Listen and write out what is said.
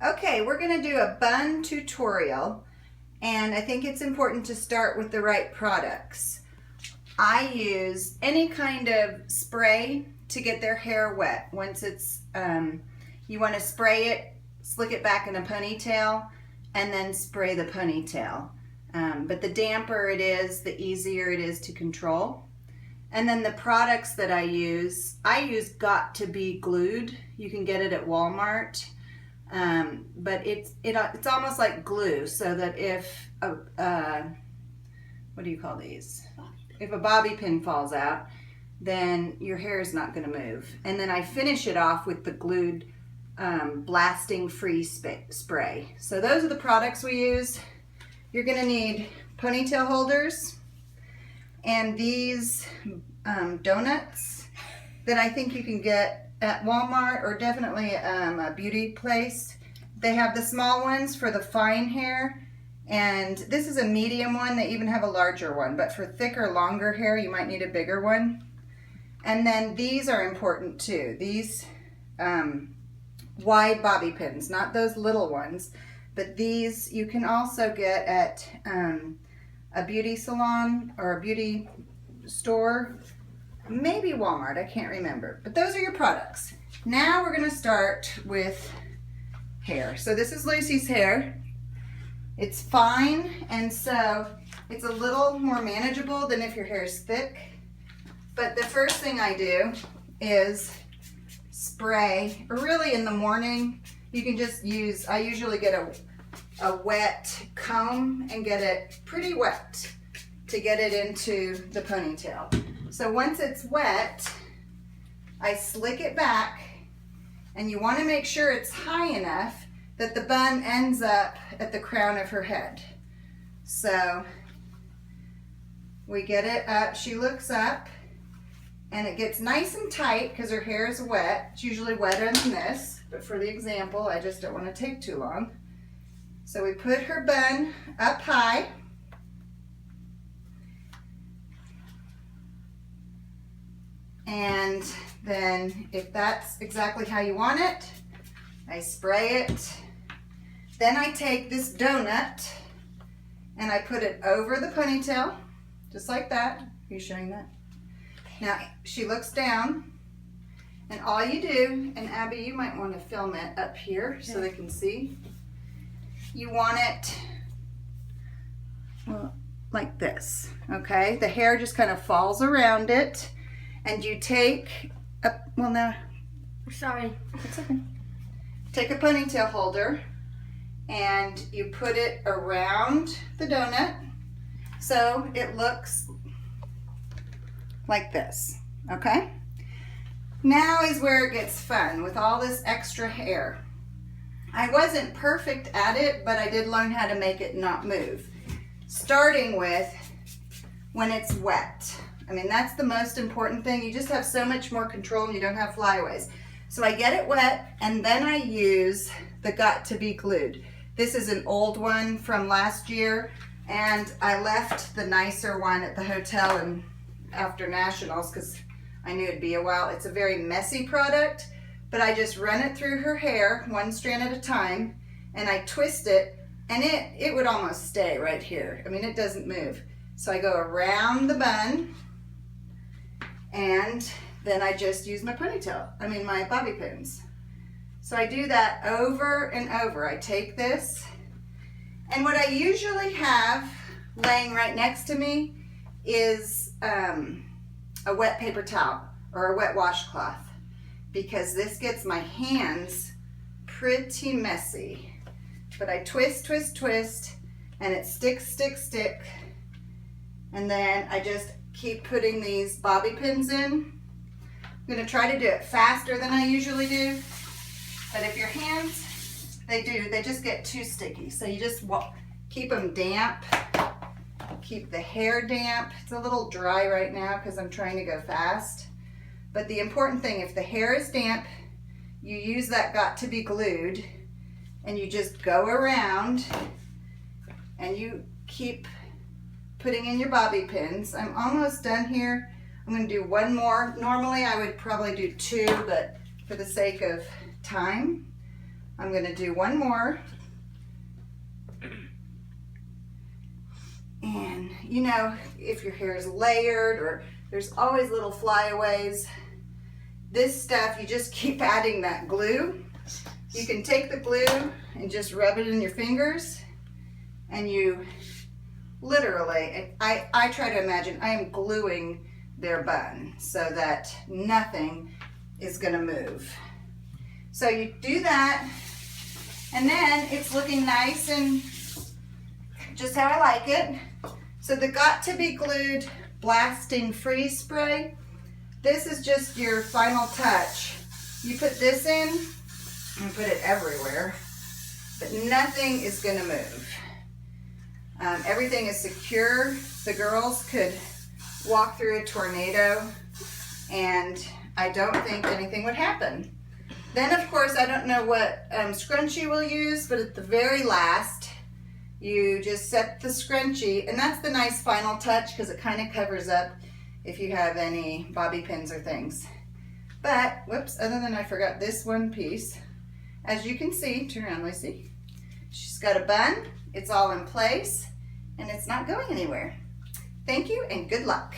Okay, we're going to do a bun tutorial, and I think it's important to start with the right products. I use any kind of spray to get their hair wet. Once it's, you want to spray it, slick it back in a ponytail, and then spray the ponytail. But the damper it is, the easier it is to control. And then the products that I use Got to Be Glued. You can get it at Walmart. But it's almost like glue, so that if what do you call these? If a bobby pin falls out, then your hair is not going to move. And then I finish it off with the glued blasting free spray. So those are the products we use. You're going to need ponytail holders and these donuts that I think you can get at Walmart or definitely a beauty place. They have the small ones for the fine hair, and this is a medium one. They even have a larger one, but for thicker, longer hair, you might need a bigger one. And then these are important too. These wide bobby pins, not those little ones, but these you can also get at a beauty salon or a beauty store. Maybe Walmart, I can't remember. But those are your products. Now we're gonna start with hair. So this is Lucy's hair. It's fine, and so it's a little more manageable than if your hair is thick. But the first thing I do is spray, or really in the morning, you can just use, I usually get a wet comb and get it pretty wet to get it into the ponytail. So once it's wet, I slick it back, and you want to make sure it's high enough that the bun ends up at the crown of her head. So we get it up, she looks up, and it gets nice and tight because her hair is wet. It's usually wetter than this, but for the example, I just don't want to take too long. So we put her bun up high. And then if that's exactly how you want it, I spray it. Then I take this donut and I put it over the ponytail, just like that. Are you showing that? Now she looks down, and all you do, and Abby, you might want to film it up here so they can see. You want it, well, like this, okay? The hair just kind of falls around it. And you take a, well now, sorry. it's okay. Take a ponytail holder and you put it around the donut so it looks like this, okay? Now is where it gets fun with all this extra hair. I wasn't perfect at it, but I did learn how to make it not move. Starting with when it's wet. I mean, that's the most important thing. You just have so much more control and you don't have flyaways. So I get it wet, and then I use the Got to Be Glued. This is an old one from last year, and I left the nicer one at the hotel and after Nationals because I knew it'd be a while. It's a very messy product, but I just run it through her hair, one strand at a time, and I twist it, and it would almost stay right here. I mean, it doesn't move. So I go around the bun, and then I just use my my bobby pins. So I do that over and over. I take this, and what I usually have laying right next to me is a wet paper towel or a wet washcloth, because this gets my hands pretty messy. But I twist, twist, twist, and it sticks, and then I just keep putting these bobby pins in. I'm going to try to do it faster than I usually do, but if your hands, they just get too sticky. So you just keep them damp, keep the hair damp. It's a little dry right now because I'm trying to go fast. But the important thing, if the hair is damp, you use that Got to Be Glued, and you just go around and you keep putting in your bobby pins. I'm almost done here. I'm going to do one more. Normally I would probably do two, but for the sake of time, I'm going to do one more. And you know, if your hair is layered or there's always little flyaways, this stuff, you just keep adding that glue. You can take the glue and just rub it in your fingers, and you literally, I try to imagine I am gluing their bun so that nothing is going to move. So you do that, and then it's looking nice and just how I like it. So the Got to Be Glued Blasting Freeze Spray, this is just your final touch. You put this in and put it everywhere, but nothing is going to move. Everything is secure. The girls could walk through a tornado and I don't think anything would happen. Then of course, I don't know what scrunchie we'll use, but at the very last, you just set the scrunchie, and that's the nice final touch because it kind of covers up if you have any bobby pins or things. But, whoops, other than I forgot this one piece. As you can see, turn around, Lucy. She's got a bun, it's all in place, and it's not going anywhere. Thank you and good luck.